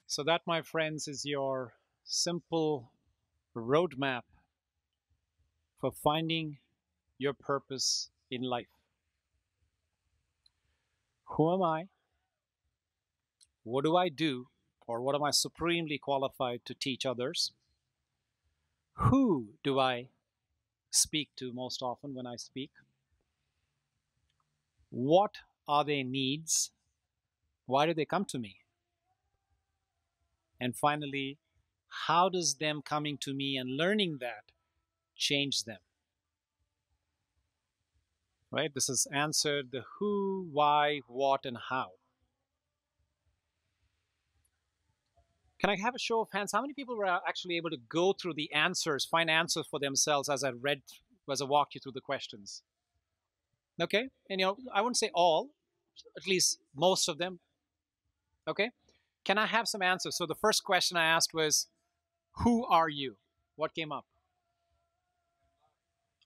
So that, my friends, is your simple roadmap for finding your purpose in life. Who am I? What do I do? Or what am I supremely qualified to teach others? Who do I speak to most often when I speak? What are their needs? Why do they come to me? And finally, how does them coming to me and learning that change them? Right? This has answered the who, why, what, and how. Can I have a show of hands? How many people were actually able to go through the answers, find answers for themselves as I walked you through the questions? Okay. And I wouldn't say all, at least most of them. Okay. Can I have some answers? So the first question I asked was, who are you? What came up?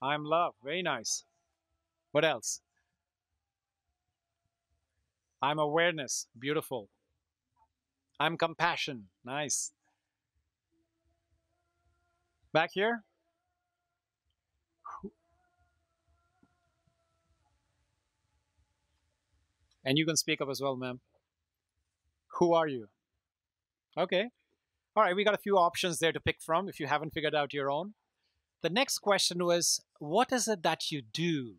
I'm love. Very nice. What else? I'm awareness. Beautiful. I'm compassion. Nice. Back here? And you can speak up as well, ma'am. Who are you? Okay. All right, we got a few options there to pick from if you haven't figured out your own. The next question was, what is it that you do?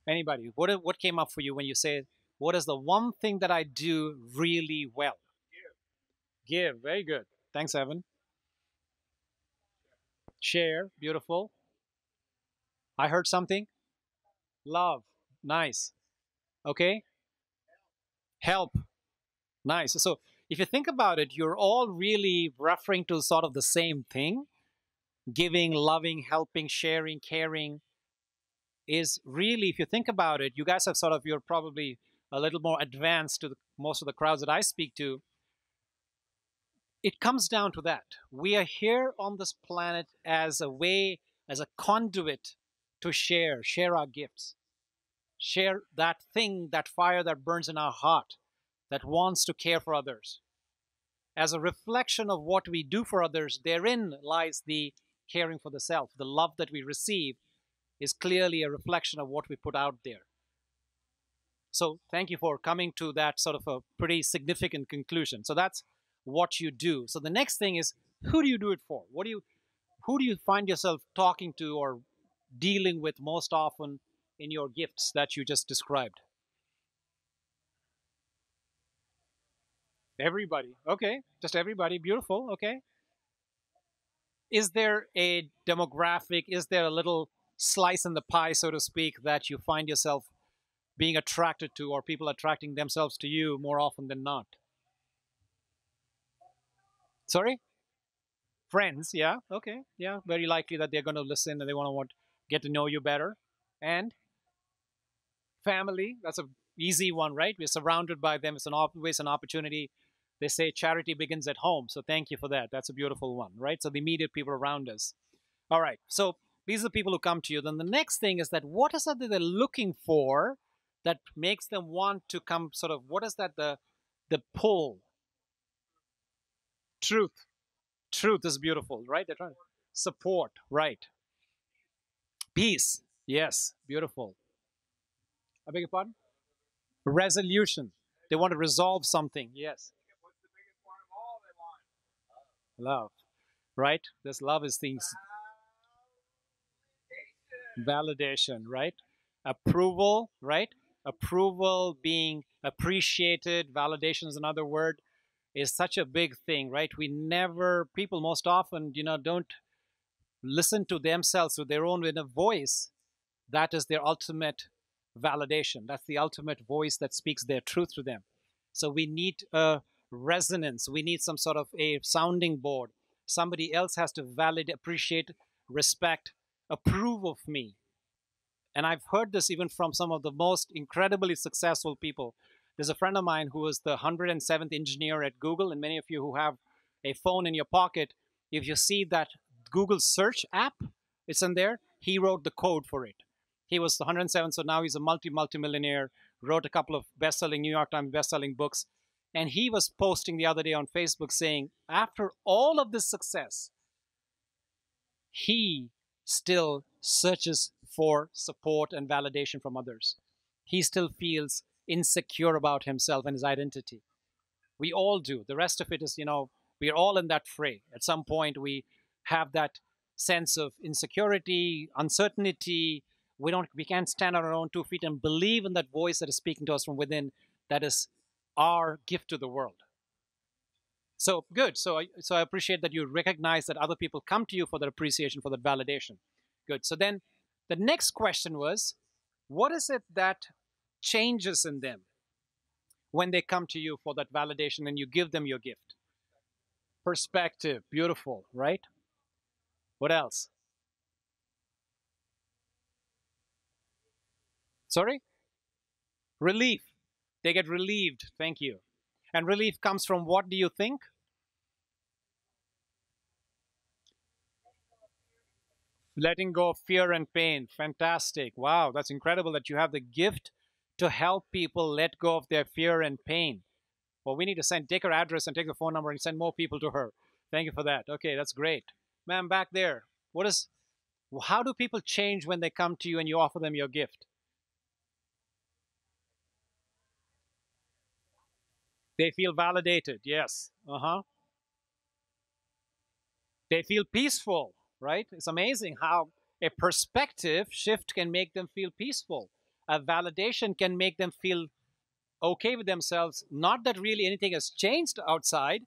Anybody? What came up for you when you say, what is the one thing that I do really well? Give. Very good. Thanks, Evan. Share. Beautiful. I heard something. Love. Nice. Okay. Help. Nice. So if you think about it, you're all really referring to sort of the same thing. Giving, loving, helping, sharing, caring is really, if you think about it, you guys have sort of, you're probably a little more advanced to most of the crowds that I speak to. It comes down to that. We are here on this planet as a way, as a conduit to share our gifts, share that thing, that fire that burns in our heart, that wants to care for others. As a reflection of what we do for others, therein lies the caring for the self. The love that we receive is clearly a reflection of what we put out there. So thank you for coming to that sort of a pretty significant conclusion. So that's what you do. So the next thing is, who do you do it for? Who do you find yourself talking to or dealing with most often in your gifts that you just described? Everybody. Okay. Just everybody. Beautiful. Okay. Is there a demographic? Is there a little slice in the pie, so to speak, that you find yourself being attracted to, or people attracting themselves to you more often than not? Sorry? Friends. Yeah. Okay. Yeah. Very likely that they're going to listen and they want to get to know you better. And family. That's a easy one, right? We're surrounded by them. It's always an opportunity. They say charity begins at home. So thank you for that. That's a beautiful one, right? So the immediate people around us. All right. So these are the people who come to you. Then the next thing is that what is it that they're looking for that makes them want to come, sort of, what is that, the pull? Truth. Truth is beautiful, right? They're trying to support, right? Peace. Yes. Beautiful. I beg your pardon? Resolution. They want to resolve something. Yes. Love, right? This love is things. Validation, right? Approval, right? Approval, being appreciated. Validation is another word. Is such a big thing, right? People most often, don't listen to themselves with their own inner voice. That is their ultimate validation. That's the ultimate voice that speaks their truth to them. So we need a resonance. We need some sort of a sounding board. Somebody else has to validate, appreciate, respect, approve of me. And I've heard this even from some of the most incredibly successful people. There's a friend of mine who was the 107th engineer at Google, and many of you who have a phone in your pocket, if you see that Google search app, it's in there, he wrote the code for it. He was the 107th, so now he's a multi-millionaire, wrote a couple of best-selling New York Times best-selling books, and he was posting the other day on Facebook saying, after all of this success, he still searches for support and validation from others. He still feels insecure about himself and his identity. We all do. The rest of it is, we're all in that fray. At some point, we have that sense of insecurity, uncertainty. We can't stand on our own 2 feet and believe in that voice that is speaking to us from within. That is our gift to the world. So good. So I appreciate that you recognize that other people come to you for that appreciation, for that validation. Good. So then the next question was, what is it that changes in them when they come to you for that validation and you give them your gift? Perspective. Beautiful, right? What else? Sorry? Relief. They get relieved. Thank you. And relief comes from what do you think? Letting go of fear and pain. Fantastic. Wow, that's incredible that you have the gift to help people let go of their fear and pain. Well, we need to take her address and take the phone number and send more people to her. Thank you for that. Okay, that's great. Ma'am, back there. How do people change when they come to you and you offer them your gift? They feel validated. Yes. Uh-huh. They feel peaceful, right? It's amazing how a perspective shift can make them feel peaceful. A validation can make them feel okay with themselves. Not that really anything has changed outside,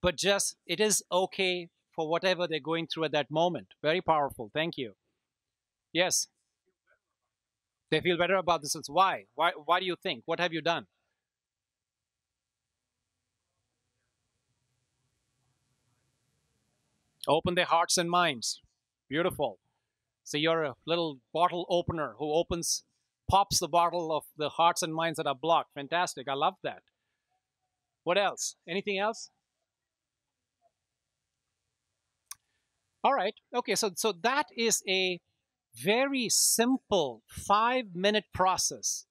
but just it is okay for whatever they're going through at that moment. Very powerful. Thank you. Yes, they feel better about this. Why? Why do you think? What have you done? Open their hearts and minds. Beautiful. So you're a little bottle opener who pops the bottle of the hearts and minds that are blocked. Fantastic. I love that. What else? Anything else? All right. Okay. So that is a very simple 5-minute process.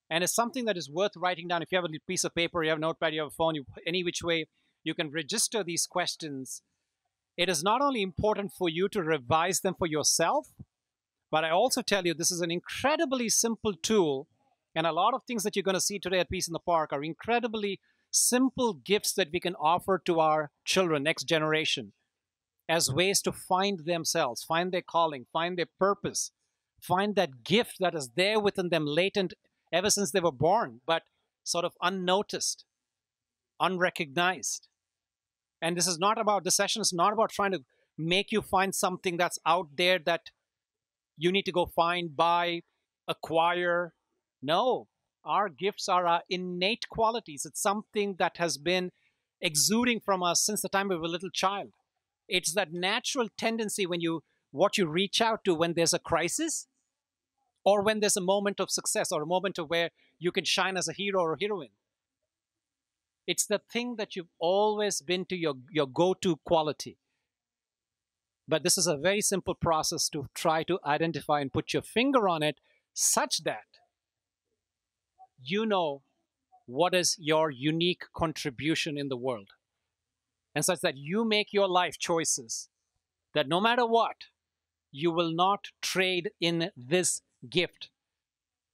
And it's something that is worth writing down. If you have a piece of paper, you have a notepad, you have a phone, any which way, you can register these questions. It is not only important for you to revise them for yourself, but I also tell you this is an incredibly simple tool. And a lot of things that you're going to see today at Peace in the Park are incredibly simple gifts that we can offer to our children, next generation, as ways to find themselves, find their calling, find their purpose, find that gift that is there within them, latent ever since they were born, but sort of unnoticed, unrecognized. And this session is not about trying to make you find something that's out there that you need to go find, buy, acquire. No, our gifts are our innate qualities. It's something that has been exuding from us since the time we were a little child. It's that natural tendency what you reach out to when there's a crisis or when there's a moment of success or a moment of where you can shine as a hero or heroine. It's the thing that you've always been to your go-to quality. But this is a very simple process to try to identify and put your finger on it such that you know what is your unique contribution in the world. And such that you make your life choices that no matter what, you will not trade in this gift.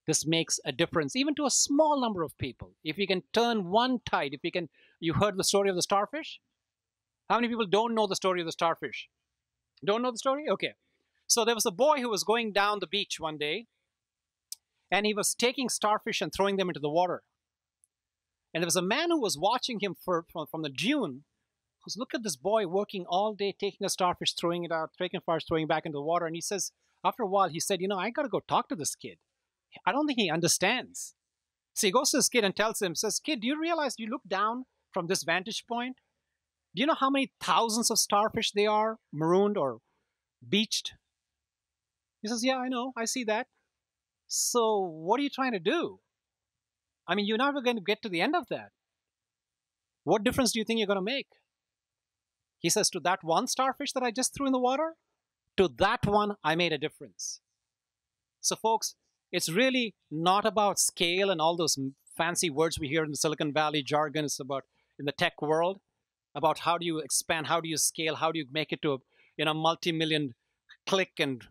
This makes a difference, even to a small number of people. If you can turn one tide, you heard the story of the starfish? How many people don't know the story of the starfish? Don't know the story? Okay. So there was a boy who was going down the beach one day, and he was taking starfish and throwing them into the water. And there was a man who was watching him from the dune, who's look at this boy working all day, taking a starfish, throwing it out, taking a fish, throwing it back into the water. And he says, after a while, he said, I got to go talk to this kid. I don't think he understands. So he goes to this kid and tells him, says, kid, do you realize you look down from this vantage point? Do you know how many thousands of starfish they are, marooned or beached? He says, yeah, I know. I see that. So what are you trying to do? I mean, you're never going to get to the end of that. What difference do you think you're going to make? He says, to that one starfish that I just threw in the water, to that one, I made a difference. So folks, It's really not about scale and all those fancy words we hear in the Silicon Valley jargon. It's about in the tech world, about how do you expand, how do you scale, how do you make it to a multi-million click and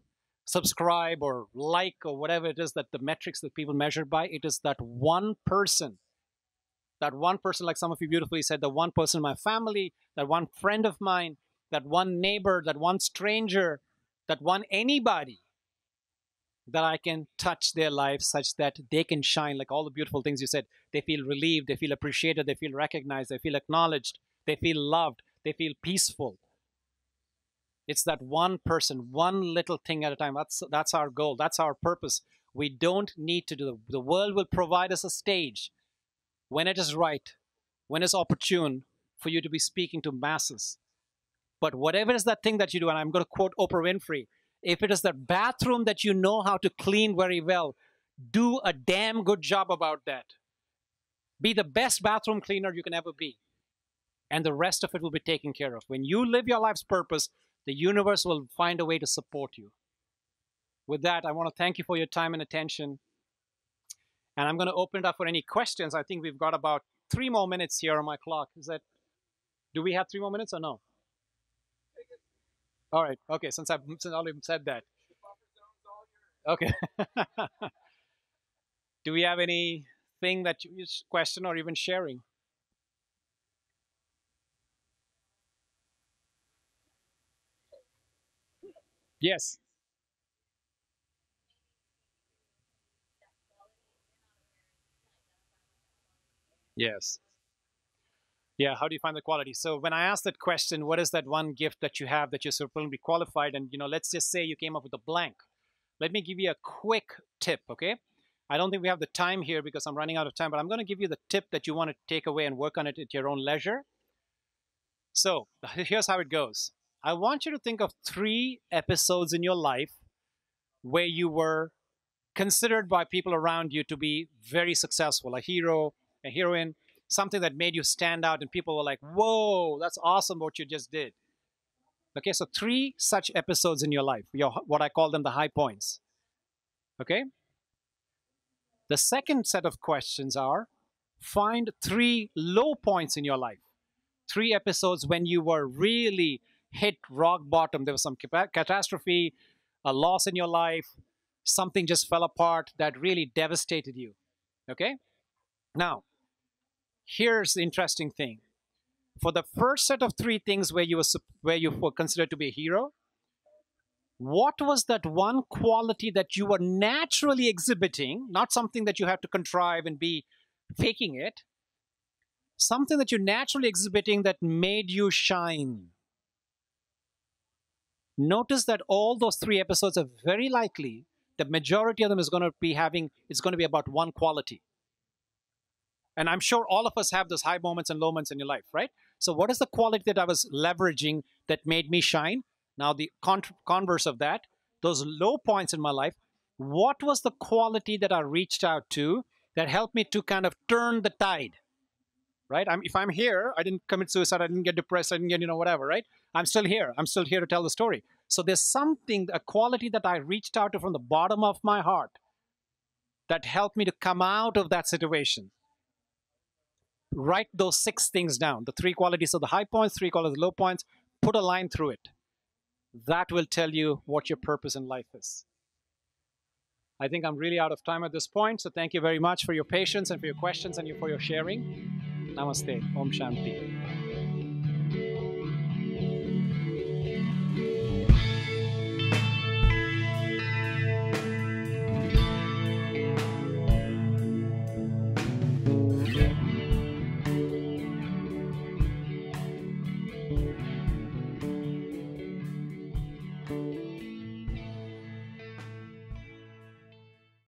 subscribe or like or whatever it is, that the metrics that people measure by. It is that one person, like some of you beautifully said, the one person in my family, that one friend of mine, that one neighbor, that one stranger, that one anybody, that I can touch their life such that they can shine, like all the beautiful things you said. They feel relieved, they feel appreciated, they feel recognized, they feel acknowledged, they feel loved, they feel peaceful. It's that one person, one little thing at a time. That's our goal. That's our purpose. We don't need to do the world will provide us a stage when it is right, when it's opportune for you to be speaking to masses. But whatever is that thing that you do, and I'm going to quote Oprah Winfrey, if it is the bathroom that you know how to clean very well, do a damn good job about that. Be the best bathroom cleaner you can ever be. And the rest of it will be taken care of. When you live your life's purpose, the universe will find a way to support you. With that, I want to thank you for your time and attention. And I'm going to open it up for any questions. I think we've got about 3 more minutes here on my clock. Do we have 3 more minutes or no? All right. Okay. Since I've already said that. Okay. Do we have anything that you question or even sharing? Yes. Yes. Yeah. How do you find the quality? So when I asked that question, what is that one gift that you have that you're supremely qualified? And let's just say you came up with a blank. Let me give you a quick tip, okay? I don't think we have the time here because I'm running out of time, but I'm going to give you the tip that you want to take away and work on it at your own leisure. So here's how it goes. I want you to think of 3 episodes in your life where you were considered by people around you to be very successful, a hero, a heroine, something that made you stand out, and people were like, whoa, that's awesome what you just did. Okay, so 3 such episodes in your life, what I call them the high points. Okay? The second set of questions are find 3 low points in your life. 3 episodes when you were really hit rock bottom. There was some catastrophe, a loss in your life, something just fell apart that really devastated you. Okay? Now, here's the interesting thing. For the first set of 3 things where you were considered to be a hero, what was that one quality that you were naturally exhibiting, not something that you have to contrive and be faking it, something that you're naturally exhibiting that made you shine? Notice that all those 3 episodes are very likely, the majority of them is going to be about one quality. And I'm sure all of us have those high moments and low moments in your life, right? So what is the quality that I was leveraging that made me shine? Now, the converse of that, those low points in my life, what was the quality that I reached out to that helped me to kind of turn the tide? Right? If I'm here, I didn't commit suicide, I didn't get depressed, I didn't get, whatever, right? I'm still here. I'm still here to tell the story. So there's something, a quality that I reached out to from the bottom of my heart that helped me to come out of that situation. Write those 6 things down, the 3 qualities of the high points, 3 qualities of the low points, put a line through it. That will tell you what your purpose in life is. I think I'm really out of time at this point, so thank you very much for your patience and for your questions and for your sharing. Namaste. Om Shanti.